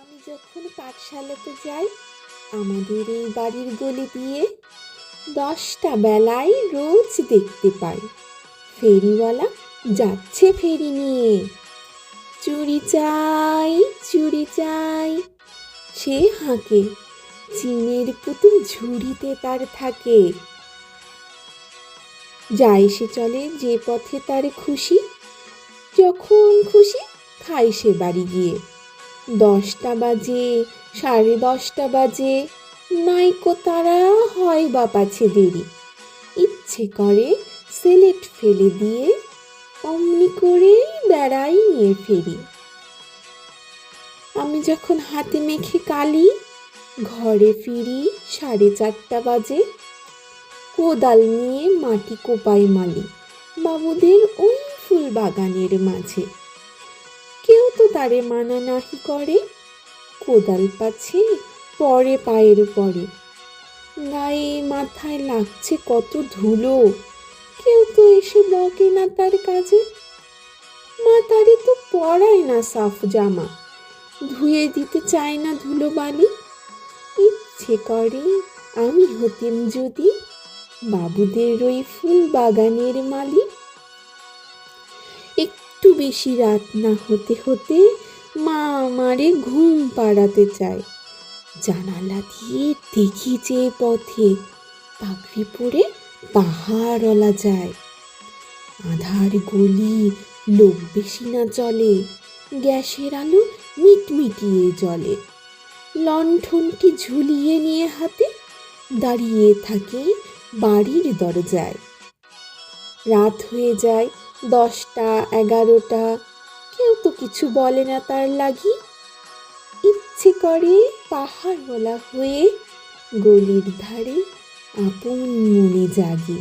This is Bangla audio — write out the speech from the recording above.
আমি যখন পাঠশালাতে যাই আমাদের এই বাড়ির গলি দিয়ে 10টা বেলায় রোজ দেখতে পাই ফেরিওয়ালা যাচ্ছে ফেরি নিয়ে। চুড়ি চাই, চুড়ি চাই, সে হাঁকে, চিনের পুতুল ঝুড়িতে তার থাকে। যায় সে চলে যে পথে তার খুশি, যখন খুশি খায় সে বাড়ি গিয়ে। 10টা বাজে, 10:30 বাজে, নাইকো তারা হয় বা পাছে দেরি, ইচ্ছে করে সেলেট ফেলে দিয়ে অমনি করেই বেড়াই নিয়ে ফেরি। আমি যখন হাতে মেখে কালি ঘরে ফিরি 4:30 বাজে, কোদাল নিয়ে মাটি কোপাই মালি বাবুদের ওই ফুল বাগানের মাঝে। কেউ তো তারে মানা নাহি করে, কোদাল পাছে পরে পায়ের পরে, গায়ে মাথায় লাগছে কত ধুলো, কেউ তো এসে বকে না তার কাজে। মা তারে তো পরায় না সাফ জামা, ধুয়ে দিতে চায় না ধুলো বালি। ইচ্ছে করে আমি হতেম যদি বাবুদের ওই ফুল বাগানের মালি। একটু বেশি রাত না হতে হতে মা আমারে ঘুম পাড়াতে চায়। জানালা দিয়ে দেখি যে পথে পাগড়ি পরে পাহাড়ওয়ালা যায়। আধার গলি, লোক বেশি না চলে, গ্যাসের আলো মিটমিটিয়ে জ্বলে। লণ্ঠনটি ঝুলিয়ে নিয়ে হাতে দাঁড়িয়ে থাকে বাড়ির দরজায়। রাত হয়ে যায় 10টা 11টা, কেউ তো কিছু বলে না তার লাগি। ইচ্ছে করে পাহাড়ওয়ালা হয়ে গলির ধারে আপন মনে জাগি।